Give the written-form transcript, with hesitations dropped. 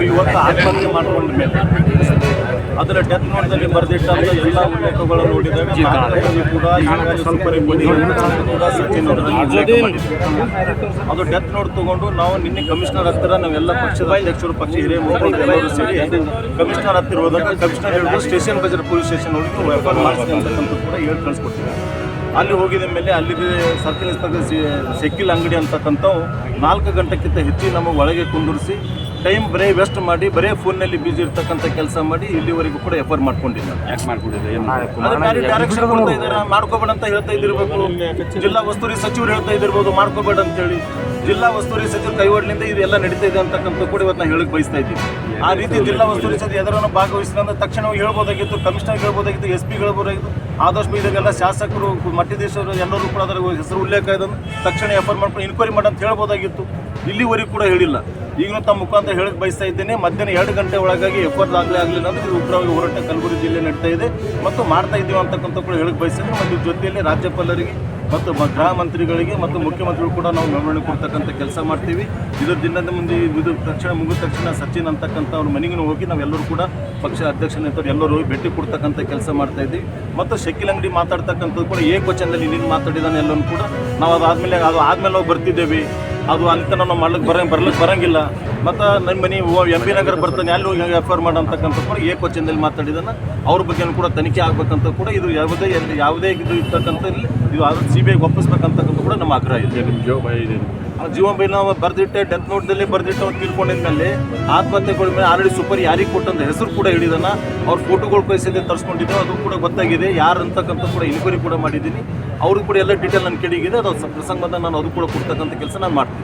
ಇವತ್ತು ಆತ್ಮಹತ್ಯೆ ಮಾಡಿಕೊಂಡ ಮೇಲೆ ಅದರ ಡೆತ್ ನೋಟ್ನಲ್ಲಿ ಬರೆದಿಟ್ಟಂಥ ಎಲ್ಲ ಉಲ್ಲೇಖಗಳನ್ನು ನೋಡಿದಾಗ ಕೂಡ ಸಚಿನ್ ಅದು ಡೆತ್ ನೋಟ್ ತಗೊಂಡು ನಾವು ನಿನ್ನೆ ಕಮಿಷನರ್ ಹತ್ತಿರ ನಾವೆಲ್ಲ ಪಕ್ಷದ ಅಧ್ಯಕ್ಷರು ಪಕ್ಷ ಹಿರಿಯ ಮುಖಂಡರು ಎಲ್ಲರೂ ಸೇರಿ ಕಮಿಷನರ್ ಹತ್ತಿರ ಹೋದಾಗ ಕಮಿಷನರ್ ಹೇಳಿದ್ರು ಸ್ಟೇಷನ್ ಬಜಾರ್ ಪೊಲೀಸ್ ಸ್ಟೇಷನ್ ಹೋಗಿ ವ್ಯಾಪಾರ ಮಾಡಿಸ್ತೀನಿ ಅಂತಕ್ಕಂಥ ಕೂಡ ಹೇಳಿ ಕಳಿಸ್ಕೊಡ್ತೀವಿ. ಅಲ್ಲಿ ಹೋಗಿದ ಮೇಲೆ ಅಲ್ಲಿ ಸರ್ಕಲ್ ಇನ್ಸ್ಪೆಕ್ಟರ್ ಶೆಕಿಲ್ ಅಂಗಡಿ ಅಂತಕ್ಕಂಥವು 4 ಗಂಟೆಗಿಂತ ಹೆಚ್ಚು ನಮಗೆ ಒಳಗೆ ಕುಂದಿರಿಸಿ ಟೈಮ್ ಬರೀ ವೇಸ್ಟ್ ಮಾಡಿ ಬರೀ ಫೋನ್ನಲ್ಲಿ ಬಿಜಿ ಇರ್ತಕ್ಕಂಥ ಕೆಲಸ ಮಾಡಿ ಇಲ್ಲಿವರೆಗೂ ಕೂಡ ಎಫರ್ ಮಾಡ್ಕೊಂಡಿಲ್ಲ. ಡೈರೆಕ್ಷನ್ ಕೊಡ್ತಾ ಇದ್ದಾರೆ, ಮಾಡ್ಕೋಬೇಡ ಅಂತ ಹೇಳ್ತಾ ಇದ್ದಿರಬೇಕು. ಜಿಲ್ಲಾ ಉಸ್ತುವಾರಿ ಸಚಿವರು ಹೇಳ್ತಾ ಇದ್ದಿರ್ಬೋದು ಮಾಡ್ಕೋಬೇಡ ಅಂತೇಳಿ. ಜಿಲ್ಲಾ ಉಸ್ತುವಾರಿ ಸಚಿವರು ಕೈವಾಡ್ಲಿಂದ ಇದೆಲ್ಲ ನಡೀತಾ ಇದೆ ಅಂತಕ್ಕಂಥ ಕೂಡ ಇವತ್ತು ನಾನು ಹೇಳಕ್ಕೆ ಬಯಸ್ತಾ ಇದ್ದೀವಿ. ಆ ರೀತಿ ಜಿಲ್ಲಾ ಉಸ್ತುವಾರಿ ಸಚಿವರು ಎದರನ್ನು ಭಾಗವಹಿಸಿದ್ರೆ ತಕ್ಷಣ ಹೇಳ್ಬೋದಾಗಿತ್ತು, ಕಮಿಷನರ್ ಹೇಳ್ಬೋದಾಗಿತ್ತು, SP ಹೇಳ್ಬೋದಾಗಿತ್ತು. ಆದಷ್ಟು ಇದಕ್ಕೆಲ್ಲ ಶಾಸಕರು ಮಠಾಧೀಶರು ಎಲ್ಲರೂ ಕೂಡ ಅದರ ಹೆಸರು ಉಲ್ಲೇಖ ಇದನ್ನು ತಕ್ಷಣ ಎಫರ್ ಮಾಡ್ಕೊಂಡು ಇನ್ಕ್ವೈರಿ ಮಾಡಿ ಅಂತ ಹೇಳ್ಬೋದಾಗಿತ್ತು. ಇಲ್ಲಿವರೆಗೂ ಕೂಡ ಹೇಳಿಲ್ಲ. ಈಗಲೂ ತಮ್ಮ ಮುಖಾಂತರ ಹೇಳಕ್ಕೆ ಬಯಸ್ತಾ ಇದ್ದೇನೆ, ಮಧ್ಯಾಹ್ನ 2 ಗಂಟೆ ಒಳಗಾಗಿ ಎಫರ್ ಆಗಲಿಲ್ಲ ಅಂದರೆ ಇದು ಉಗ್ರವಾಗಿ ಹೋರಾಟ ಕಲಬುರಗಿ ಜಿಲ್ಲೆ ನಡೀತಾ ಇದೆ ಮತ್ತು ಮಾಡ್ತಾ ಇದ್ದೀವಿ ಅಂತಕ್ಕಂಥ ಕೂಡ ಹೇಳಕ್ಕೆ ಬಯಸಿದ್ರೆ ಮತ್ತು ಜೊತೆಯಲ್ಲಿ ರಾಜ್ಯಪಾಲರಿಗೆ ಮತ್ತು ಗೃಹ ಮಂತ್ರಿಗಳಿಗೆ ಮತ್ತು ಮುಖ್ಯಮಂತ್ರಿಗಳು ಕೂಡ ನಾವು ಮೆರವಣಿಗೆ ಕೊಡ್ತಕ್ಕಂಥ ಕೆಲಸ ಮಾಡ್ತೀವಿ. ಇದರ ದಿನದ ಮುಂದೆ ಇದು ತಕ್ಷಣ ಮುಗಿದ ತಕ್ಷಣ ಸಚಿನ್ ಅಂತಕ್ಕಂಥ ಅವ್ರ ಮನೆಗೂ ಹೋಗಿ ನಾವೆಲ್ಲರೂ ಕೂಡ ಪಕ್ಷ ಅಧ್ಯಕ್ಷನಿಂದ ಎಲ್ಲರೂ ಹೋಗಿ ಭೇಟಿ ಕೊಡ್ತಕ್ಕಂಥ ಕೆಲಸ ಮಾಡ್ತಾ ಇದ್ದೀವಿ. ಮತ್ತು ಶೆಕಿಲ್ ಅಂಗಡಿ ಮಾತಾಡ್ತಕ್ಕಂಥದ್ದು ಕೂಡ ಏಕವಚನದಲ್ಲಿ ನೀನು ಮಾತಾಡಿದಾನೆ ಎಲ್ಲನೂ ಕೂಡ ನಾವು ಅದಾದಮೇಲೆ ನಾವು ಬರ್ತಿದ್ದೇವೆ. ಅದು ಅಲ್ಲಿ ತನಕ ನಾವು ಬರ್ಲಿಕ್ಕೆ ಬರೋಂಗಿಲ್ಲ. ಮತ್ತು ನಮ್ಮ ಮನೆ MP ನಗರ ಬರ್ತಾನೆ ಅಲ್ಲಿ ಹೋಗಿ ಎಫರ್ ಮಾಡೋಂತಕ್ಕಂಥ ಕೂಡ ಏಕವಚನದಲ್ಲಿ ಮಾತಾಡಿದಾನೆ. ಅವ್ರ ಬಗ್ಗೆ ಕೂಡ ತನಿಖೆ ಆಗ್ಬೇಕಂತ ಕೂಡ ಇದು ಯಾವುದೇ ಇದು ಇರ್ತಕ್ಕಂಥ ಇದು CBIಗೆ ಒಪ್ಪಿಸ್ಬೇಕಂತಕ್ಕಂಥ ಕೂಡ ನಮ್ಮ ಆಗ್ರಹ ಇದೆ. ಜೀವನ್ ನಾವು ಬರೆದಿಟ್ಟೆ ಡೆತ್ ನೋಟ್ದಲ್ಲಿ ಬರೆದಿಟ್ಟು ಅವ್ರು ತೀರ್ಕೊಂಡಿದ್ಮೇಲೆ ಆತ್ಮಹತ್ಯೆಗಳ ಮೇಲೆ ಆಲ್ರೆಡಿ ಸೂಪರ್ ಯಾರಿಗೆ ಕೊಟ್ಟಂತ ಹೆಸರು ಕೂಡ ಹಿಡಿದಾನ. ಅವ್ರ ಫೋಟೋಗಳು ಕಳಿಸಿದ್ದೆ ತರಿಸ್ಕೊಂಡಿದ್ದೆ, ಅದು ಕೂಡ ಗೊತ್ತಾಗಿದೆ ಯಾರು ಅಂತಕ್ಕಂಥ ಕೂಡ ಇನ್ಕ್ವೈರಿ ಕೂಡ ಮಾಡಿದ್ದೀನಿ. ಅವ್ರಿಗೆ ಕೂಡ ಎಲ್ಲ ಡೀಟೇಲ್ ನನ್ನ ಕೆಳಗಿದೆ. ಅದು ಪ್ರಸಂಗ ಬಂದಾಗ ನಾನು ಅದು ಕೂಡ ಕೊಡ್ತಕ್ಕಂಥ ಕೆಲಸ ನಾನು ಮಾಡ್ತೀನಿ.